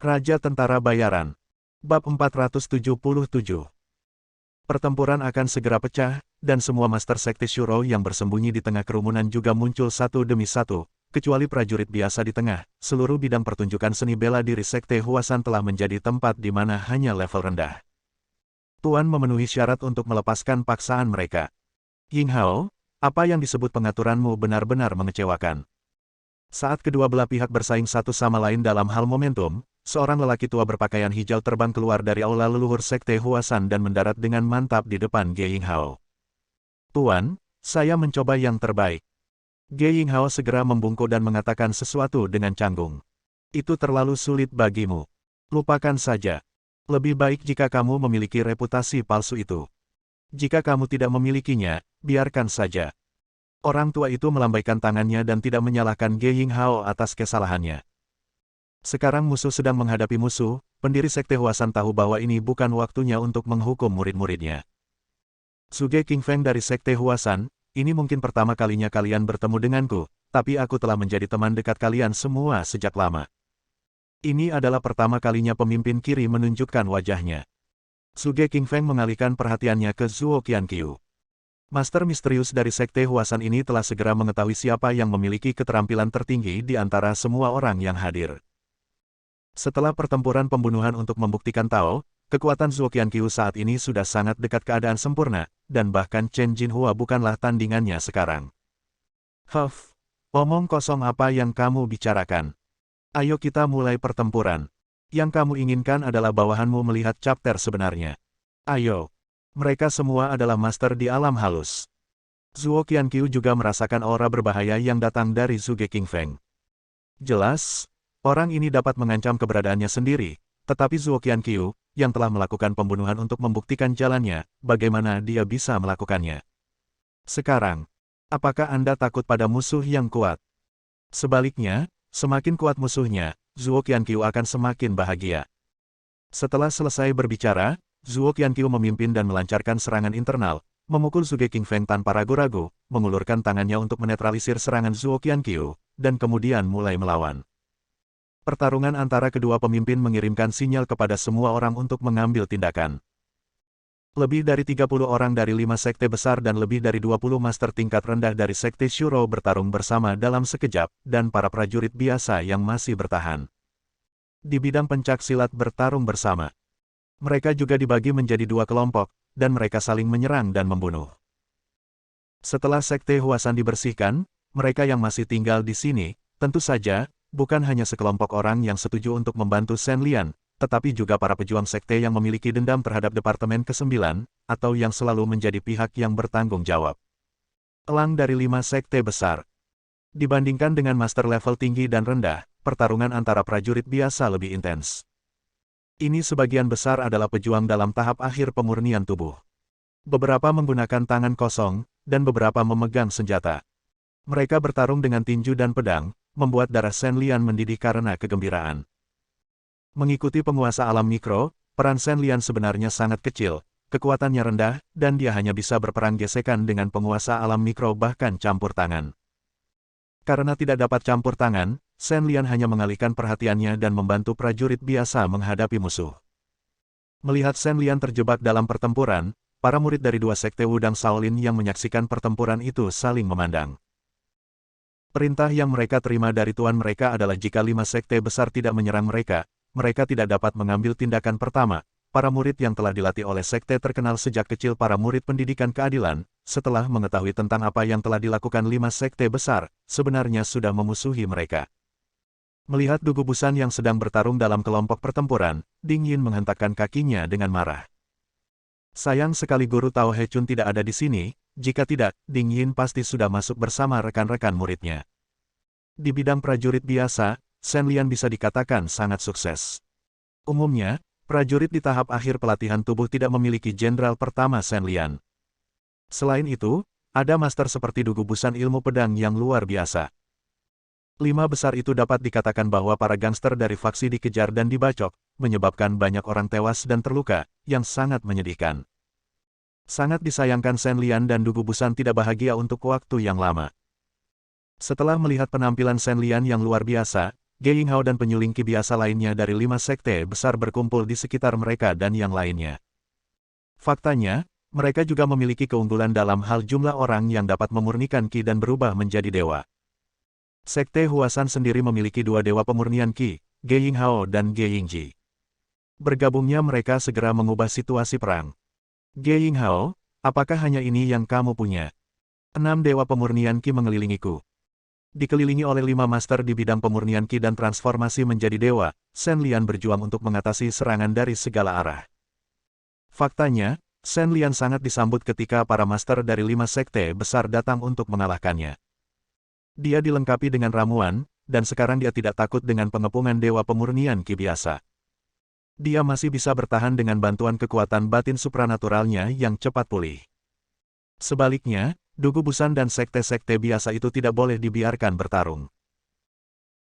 Raja Tentara Bayaran. Bab 477. Pertempuran akan segera pecah, dan semua Master Sekte Shuro yang bersembunyi di tengah kerumunan juga muncul satu demi satu, kecuali prajurit biasa di tengah. Seluruh bidang pertunjukan seni bela diri Sekte Huasan telah menjadi tempat di mana hanya level rendah. Tuan memenuhi syarat untuk melepaskan paksaan mereka. Ying Hao, apa yang disebut pengaturanmu benar-benar mengecewakan. Saat kedua belah pihak bersaing satu sama lain dalam hal momentum, seorang lelaki tua berpakaian hijau terbang keluar dari aula leluhur Sekte Huasan dan mendarat dengan mantap di depan Ge Yinghao. Tuan, saya mencoba yang terbaik. Ge Yinghao segera membungkuk dan mengatakan sesuatu dengan canggung. Itu terlalu sulit bagimu. Lupakan saja. Lebih baik jika kamu memiliki reputasi palsu itu. Jika kamu tidak memilikinya, biarkan saja. Orang tua itu melambaikan tangannya dan tidak menyalahkan Ge Yinghao atas kesalahannya. Sekarang musuh sedang menghadapi musuh, pendiri Sekte Huasan tahu bahwa ini bukan waktunya untuk menghukum murid-muridnya. Suge Qingfeng dari Sekte Huasan, ini mungkin pertama kalinya kalian bertemu denganku, tapi aku telah menjadi teman dekat kalian semua sejak lama. Ini adalah pertama kalinya pemimpin kiri menunjukkan wajahnya. Suge Qingfeng mengalihkan perhatiannya ke Zuo Qianqiu. Master misterius dari Sekte Huasan ini telah segera mengetahui siapa yang memiliki keterampilan tertinggi di antara semua orang yang hadir. Setelah pertempuran pembunuhan untuk membuktikan Tao, kekuatan Zuo Qianqiu saat ini sudah sangat dekat keadaan sempurna, dan bahkan Chen Jinhua bukanlah tandingannya sekarang. Huff, omong kosong apa yang kamu bicarakan? Ayo kita mulai pertempuran. Yang kamu inginkan adalah bawahanmu melihat chapter sebenarnya. Ayo. Mereka semua adalah master di alam halus. Zuo Qianqiu juga merasakan aura berbahaya yang datang dari Suge Qingfeng. Jelas, orang ini dapat mengancam keberadaannya sendiri, tetapi Zuo Qianqiu, yang telah melakukan pembunuhan untuk membuktikan jalannya, bagaimana dia bisa melakukannya? Sekarang, apakah Anda takut pada musuh yang kuat? Sebaliknya, semakin kuat musuhnya, Zuo Qianqiu akan semakin bahagia. Setelah selesai berbicara, Zuo Qianqiu memimpin dan melancarkan serangan internal, memukul Suge Qingfeng tanpa ragu-ragu, mengulurkan tangannya untuk menetralisir serangan Zuo Qianqiu, dan kemudian mulai melawan. Pertarungan antara kedua pemimpin mengirimkan sinyal kepada semua orang untuk mengambil tindakan. Lebih dari 30 orang dari 5 sekte besar dan lebih dari 20 master tingkat rendah dari Sekte Shuro bertarung bersama dalam sekejap, dan para prajurit biasa yang masih bertahan. Di bidang pencak silat bertarung bersama. Mereka juga dibagi menjadi dua kelompok, dan mereka saling menyerang dan membunuh. Setelah Sekte Huasan dibersihkan, mereka yang masih tinggal di sini, tentu saja, bukan hanya sekelompok orang yang setuju untuk membantu Shen Lian, tetapi juga para pejuang sekte yang memiliki dendam terhadap Departemen ke-9, atau yang selalu menjadi pihak yang bertanggung jawab. Elang dari 5 sekte besar. Dibandingkan dengan master level tinggi dan rendah, pertarungan antara prajurit biasa lebih intens. Ini sebagian besar adalah pejuang dalam tahap akhir pemurnian tubuh. Beberapa menggunakan tangan kosong, dan beberapa memegang senjata. Mereka bertarung dengan tinju dan pedang, membuat darah Shen Lian mendidih karena kegembiraan. Mengikuti penguasa alam mikro, peran Shen Lian sebenarnya sangat kecil, kekuatannya rendah, dan dia hanya bisa berperang gesekan dengan penguasa alam mikro bahkan campur tangan. Karena tidak dapat campur tangan, Shen Lian hanya mengalihkan perhatiannya dan membantu prajurit biasa menghadapi musuh. Melihat Shen Lian terjebak dalam pertempuran, para murid dari dua sekte Wudang Shaolin yang menyaksikan pertempuran itu saling memandang. Perintah yang mereka terima dari tuan mereka adalah jika 5 sekte besar tidak menyerang mereka, mereka tidak dapat mengambil tindakan pertama. Para murid yang telah dilatih oleh sekte terkenal sejak kecil para murid pendidikan keadilan, setelah mengetahui tentang apa yang telah dilakukan 5 sekte besar, sebenarnya sudah memusuhi mereka. Melihat Dugubusan yang sedang bertarung dalam kelompok pertempuran, Ding Yin menghentakkan kakinya dengan marah. Sayang sekali Guru Tao He Chun tidak ada di sini, jika tidak, Ding Yin pasti sudah masuk bersama rekan-rekan muridnya. Di bidang prajurit biasa, Shen Lian bisa dikatakan sangat sukses. Umumnya, prajurit di tahap akhir pelatihan tubuh tidak memiliki jenderal pertama Shen Lian. Selain itu, ada master seperti Dugubusan ilmu pedang yang luar biasa. 5 besar itu dapat dikatakan bahwa para gangster dari faksi dikejar dan dibacok, menyebabkan banyak orang tewas dan terluka, yang sangat menyedihkan. Sangat disayangkan Shen Lian dan Dugubusan tidak bahagia untuk waktu yang lama. Setelah melihat penampilan Shen Lian yang luar biasa, Ge Yinghao dan penyuling Qi biasa lainnya dari 5 sekte besar berkumpul di sekitar mereka dan yang lainnya. Faktanya, mereka juga memiliki keunggulan dalam hal jumlah orang yang dapat memurnikan Qi dan berubah menjadi dewa. Sekte Huasan sendiri memiliki 2 dewa pemurnian Qi, Ge Yinghao dan Ge Yingji. Bergabungnya mereka segera mengubah situasi perang. Ge Yinghao, apakah hanya ini yang kamu punya? 6 dewa pemurnian Qi mengelilingiku. Dikelilingi oleh 5 master di bidang pemurnian Qi dan transformasi menjadi dewa, Shen Lian berjuang untuk mengatasi serangan dari segala arah. Faktanya, Shen Lian sangat disambut ketika para master dari 5 sekte besar datang untuk mengalahkannya. Dia dilengkapi dengan ramuan, dan sekarang dia tidak takut dengan pengepungan dewa pemurnian Qi biasa. Dia masih bisa bertahan dengan bantuan kekuatan batin supranaturalnya yang cepat pulih. Sebaliknya, Dugu Busan dan sekte-sekte biasa itu tidak boleh dibiarkan bertarung.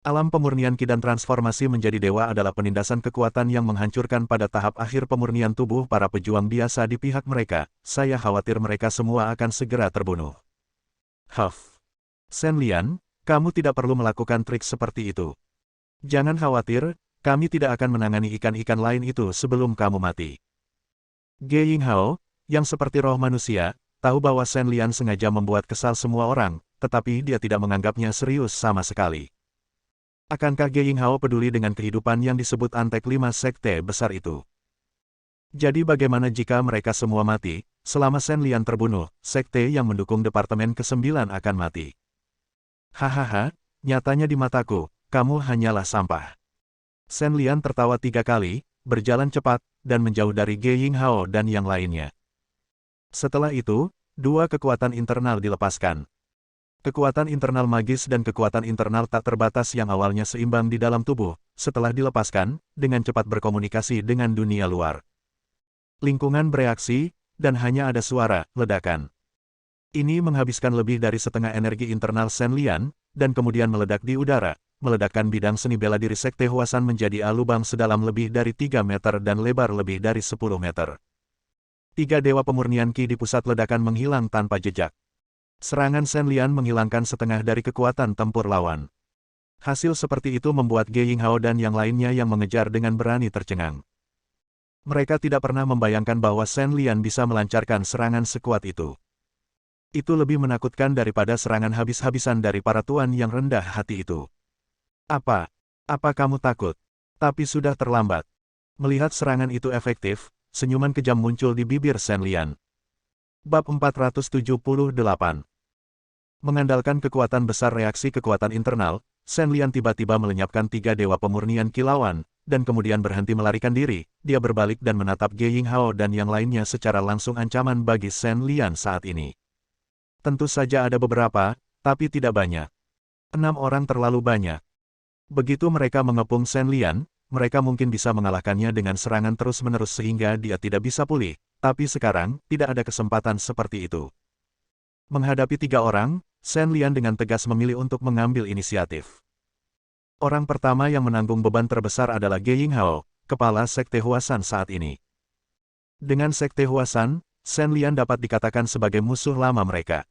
Alam pemurnian Qi dan transformasi menjadi dewa adalah penindasan kekuatan yang menghancurkan pada tahap akhir pemurnian tubuh para pejuang biasa di pihak mereka. Saya khawatir mereka semua akan segera terbunuh. Huff. Shen Lian, kamu tidak perlu melakukan trik seperti itu. Jangan khawatir, kami tidak akan menangani ikan-ikan lain itu sebelum kamu mati. Ge Yinghao, yang seperti roh manusia, tahu bahwa Shen Lian sengaja membuat kesal semua orang, tetapi dia tidak menganggapnya serius sama sekali. Akankah Ge Yinghao peduli dengan kehidupan yang disebut antek 5 sekte besar itu? Jadi bagaimana jika mereka semua mati, selama Shen Lian terbunuh, sekte yang mendukung Departemen ke-9 akan mati? Hahaha, nyatanya di mataku, kamu hanyalah sampah. Shen Lian tertawa 3 kali, berjalan cepat, dan menjauh dari Ge Yinghao dan yang lainnya. Setelah itu, 2 kekuatan internal dilepaskan. Kekuatan internal magis dan kekuatan internal tak terbatas yang awalnya seimbang di dalam tubuh, setelah dilepaskan, dengan cepat berkomunikasi dengan dunia luar. Lingkungan bereaksi, dan hanya ada suara, ledakan. Ini menghabiskan lebih dari setengah energi internal Shen Lian, dan kemudian meledak di udara, meledakkan bidang seni bela diri Sekte Huasan menjadi lubang sedalam lebih dari 3 meter dan lebar lebih dari 10 meter. 3 dewa pemurnian Qi di pusat ledakan menghilang tanpa jejak. Serangan Shen Lian menghilangkan setengah dari kekuatan tempur lawan. Hasil seperti itu membuat Ge Yinghao dan yang lainnya yang mengejar dengan berani tercengang. Mereka tidak pernah membayangkan bahwa Shen Lian bisa melancarkan serangan sekuat itu. Itu lebih menakutkan daripada serangan habis-habisan dari para tuan yang rendah hati itu. Apa kamu takut? Tapi sudah terlambat. Melihat serangan itu efektif, senyuman kejam muncul di bibir Shen Lian. Bab 478. Mengandalkan kekuatan besar reaksi kekuatan internal, Shen Lian tiba-tiba melenyapkan 3 dewa pemurnian kilauan, dan kemudian berhenti melarikan diri. Dia berbalik dan menatap Ge Yinghao dan yang lainnya secara langsung ancaman bagi Shen Lian saat ini. Tentu saja ada beberapa, tapi tidak banyak. 6 orang terlalu banyak. Begitu mereka mengepung Shen Lian, mereka mungkin bisa mengalahkannya dengan serangan terus-menerus sehingga dia tidak bisa pulih, tapi sekarang, tidak ada kesempatan seperti itu. Menghadapi 3 orang, Shen Lian dengan tegas memilih untuk mengambil inisiatif. Orang pertama yang menanggung beban terbesar adalah Ge Yinghao, kepala Sekte Huasan saat ini. Dengan Sekte Huasan, Shen Lian dapat dikatakan sebagai musuh lama mereka.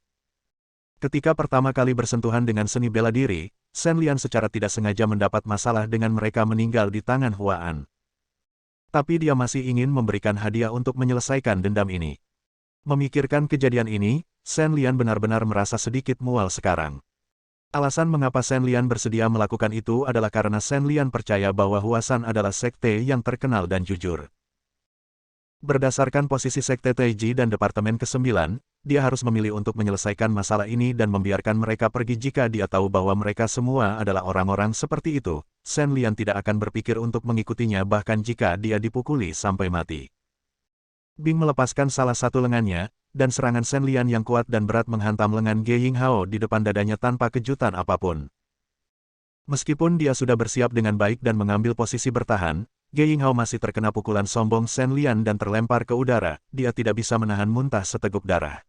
Ketika pertama kali bersentuhan dengan seni bela diri, Shen Lian secara tidak sengaja mendapat masalah dengan mereka meninggal di tangan Huaan. Tapi dia masih ingin memberikan hadiah untuk menyelesaikan dendam ini. Memikirkan kejadian ini, Shen Lian benar-benar merasa sedikit mual sekarang. Alasan mengapa Shen Lian bersedia melakukan itu adalah karena Shen Lian percaya bahwa Huasan adalah sekte yang terkenal dan jujur. Berdasarkan posisi Sekte Taiji dan Departemen ke-9, dia harus memilih untuk menyelesaikan masalah ini dan membiarkan mereka pergi jika dia tahu bahwa mereka semua adalah orang-orang seperti itu. Shen Lian tidak akan berpikir untuk mengikutinya bahkan jika dia dipukuli sampai mati. Bing melepaskan salah satu lengannya, dan serangan Shen Lian yang kuat dan berat menghantam lengan Ge Yinghao di depan dadanya tanpa kejutan apapun. Meskipun dia sudah bersiap dengan baik dan mengambil posisi bertahan, Ge Yinghao masih terkena pukulan sombong Shen Lian dan terlempar ke udara. Dia tidak bisa menahan muntah seteguk darah.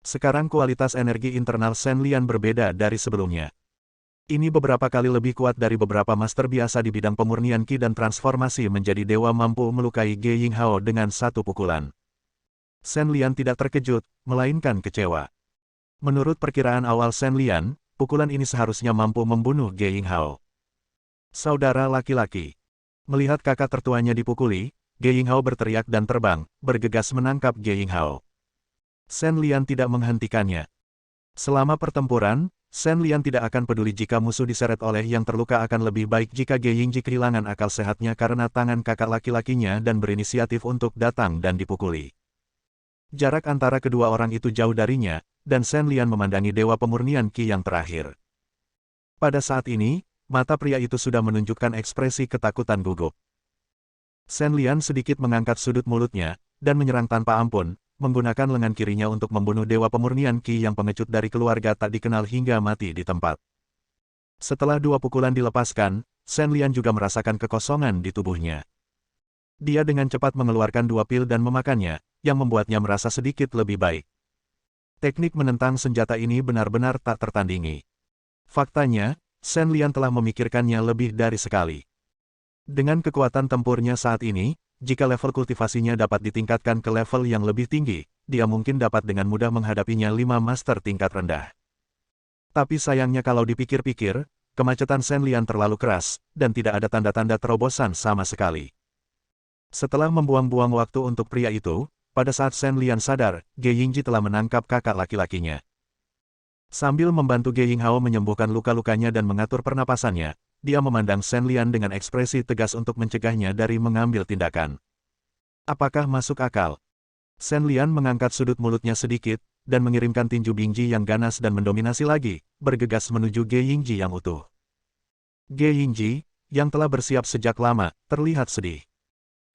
Sekarang kualitas energi internal Shen Lian berbeda dari sebelumnya. Ini beberapa kali lebih kuat dari beberapa master biasa di bidang pemurnian Qi dan transformasi menjadi dewa mampu melukai Ge Yinghao dengan satu pukulan. Shen Lian tidak terkejut, melainkan kecewa. Menurut perkiraan awal Shen Lian, pukulan ini seharusnya mampu membunuh Ge Yinghao. Saudara laki-laki. Melihat kakak tertuanya dipukuli, Ge Yinghao berteriak dan terbang, bergegas menangkap Ge Yinghao. Shen Lian tidak menghentikannya. Selama pertempuran, Shen Lian tidak akan peduli jika musuh diseret oleh yang terluka, akan lebih baik jika Ge Yingji kehilangan akal sehatnya karena tangan kakak laki-lakinya dan berinisiatif untuk datang dan dipukuli. Jarak antara kedua orang itu jauh darinya, dan Shen Lian memandangi Dewa Pemurnian Qi yang terakhir. Pada saat ini, mata pria itu sudah menunjukkan ekspresi ketakutan gugup. Shen Lian sedikit mengangkat sudut mulutnya, dan menyerang tanpa ampun, menggunakan lengan kirinya untuk membunuh Dewa Pemurnian Qi yang pengecut dari keluarga tak dikenal hingga mati di tempat. Setelah dua pukulan dilepaskan, Shen Lian juga merasakan kekosongan di tubuhnya. Dia dengan cepat mengeluarkan dua pil dan memakannya, yang membuatnya merasa sedikit lebih baik. Teknik menentang senjata ini benar-benar tak tertandingi. Faktanya, Shen Lian telah memikirkannya lebih dari sekali. Dengan kekuatan tempurnya saat ini, jika level kultivasinya dapat ditingkatkan ke level yang lebih tinggi, dia mungkin dapat dengan mudah menghadapinya 5 master tingkat rendah. Tapi sayangnya kalau dipikir-pikir, kemacetan Shen Lian terlalu keras, dan tidak ada tanda-tanda terobosan sama sekali. Setelah membuang-buang waktu untuk pria itu, pada saat Shen Lian sadar, Ge Yingji telah menangkap kakak laki-lakinya. Sambil membantu Ge Yinghao menyembuhkan luka-lukanya dan mengatur pernapasannya, dia memandang Shen Lian dengan ekspresi tegas untuk mencegahnya dari mengambil tindakan. Apakah masuk akal? Shen Lian mengangkat sudut mulutnya sedikit, dan mengirimkan tinju Bingji yang ganas dan mendominasi lagi, bergegas menuju Ge Yingji yang utuh. Ge Yingji, yang telah bersiap sejak lama, terlihat sedih.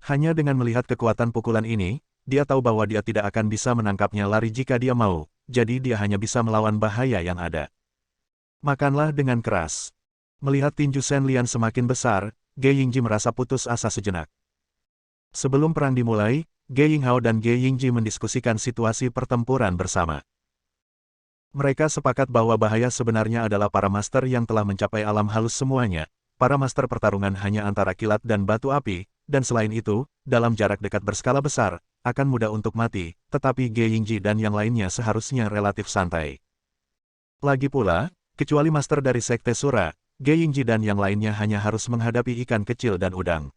Hanya dengan melihat kekuatan pukulan ini, dia tahu bahwa dia tidak akan bisa menangkapnya lari jika dia mau, jadi dia hanya bisa melawan bahaya yang ada. Makanlah dengan keras. Melihat tinju Shen Lian semakin besar, Ge Yingji merasa putus asa sejenak. Sebelum perang dimulai, Ge Yinghao dan Ge Yingji mendiskusikan situasi pertempuran bersama. Mereka sepakat bahwa bahaya sebenarnya adalah para master yang telah mencapai alam halus semuanya. Para master pertarungan hanya antara kilat dan batu api, dan selain itu, dalam jarak dekat berskala besar, akan mudah untuk mati, tetapi Ge Yingji dan yang lainnya seharusnya relatif santai. Lagi pula, kecuali master dari Sekte Sura, Ge Yingji dan yang lainnya hanya harus menghadapi ikan kecil dan udang.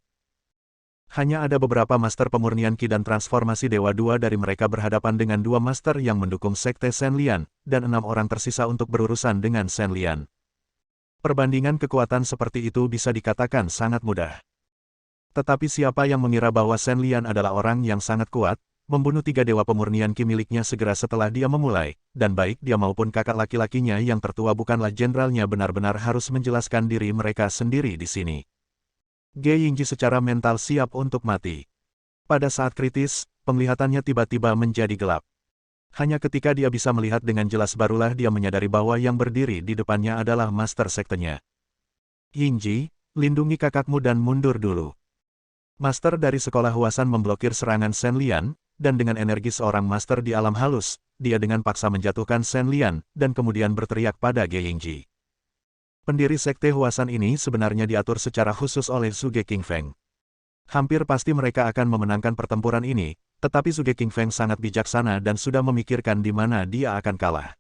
Hanya ada beberapa master pemurnian Qi dan transformasi Dewa, dua dari mereka berhadapan dengan dua master yang mendukung Sekte Shen Lian, dan 6 orang tersisa untuk berurusan dengan Shen Lian. Perbandingan kekuatan seperti itu bisa dikatakan sangat mudah. Tetapi siapa yang mengira bahwa Shen Lian adalah orang yang sangat kuat, membunuh 3 Dewa Pemurnian Qi miliknya segera setelah dia memulai, dan baik dia maupun kakak laki-lakinya yang tertua bukanlah jenderalnya, benar-benar harus menjelaskan diri mereka sendiri di sini. Ge Yingji secara mental siap untuk mati. Pada saat kritis, penglihatannya tiba-tiba menjadi gelap. Hanya ketika dia bisa melihat dengan jelas barulah dia menyadari bahwa yang berdiri di depannya adalah master sektenya. Yingji, lindungi kakakmu dan mundur dulu. Master dari sekolah Huasan memblokir serangan Shen Lian, dan dengan energi seorang master di alam halus, dia dengan paksa menjatuhkan Shen Lian, dan kemudian berteriak pada Ge Yingji. Pendiri Sekte Huasan ini sebenarnya diatur secara khusus oleh Zhuge Qingfeng. Hampir pasti mereka akan memenangkan pertempuran ini, tetapi Zhuge Qingfeng sangat bijaksana dan sudah memikirkan di mana dia akan kalah.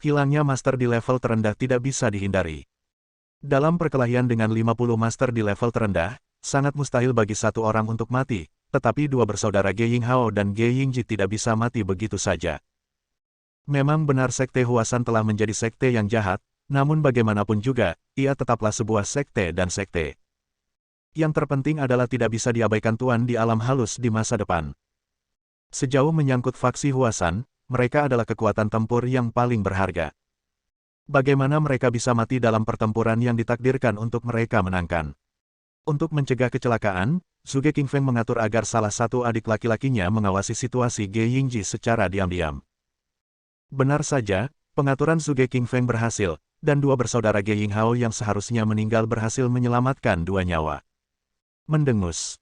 Hilangnya master di level terendah tidak bisa dihindari. Dalam perkelahian dengan 50 master di level terendah, sangat mustahil bagi satu orang untuk mati, tetapi dua bersaudara Ge Yinghao dan Ge Yingji tidak bisa mati begitu saja. Memang benar Sekte Huasan telah menjadi sekte yang jahat, namun bagaimanapun juga, ia tetaplah sebuah sekte dan sekte. Yang terpenting adalah tidak bisa diabaikan Tuan di alam halus di masa depan. Sejauh menyangkut faksi Huasan, mereka adalah kekuatan tempur yang paling berharga. Bagaimana mereka bisa mati dalam pertempuran yang ditakdirkan untuk mereka menangkan? Untuk mencegah kecelakaan, Zhuge Qingfeng mengatur agar salah satu adik laki-lakinya mengawasi situasi Ge Yingji secara diam-diam. Benar saja, pengaturan Zhuge Qingfeng berhasil, dan dua bersaudara Ge Yinghao yang seharusnya meninggal berhasil menyelamatkan 2 nyawa. Mendengus.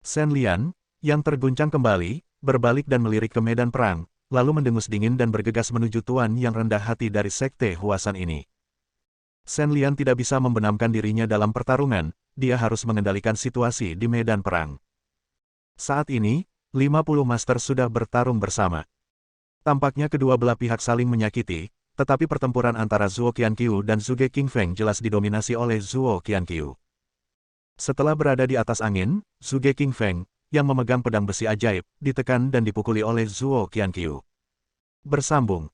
Shen Lian, yang terguncang kembali, berbalik dan melirik ke medan perang, lalu mendengus dingin dan bergegas menuju tuan yang rendah hati dari Sekte Huasan ini. Shen Lian tidak bisa membenamkan dirinya dalam pertarungan, dia harus mengendalikan situasi di medan perang. Saat ini, 50 master sudah bertarung bersama. Tampaknya kedua belah pihak saling menyakiti, Tetapi pertempuran antara Zhuo Qianqiu dan Zhuge Qingfeng jelas didominasi oleh Zhuo Qianqiu. Setelah berada di atas angin, Zhuge Qingfeng, yang memegang pedang besi ajaib, ditekan dan dipukuli oleh Zhuo Qianqiu. Bersambung.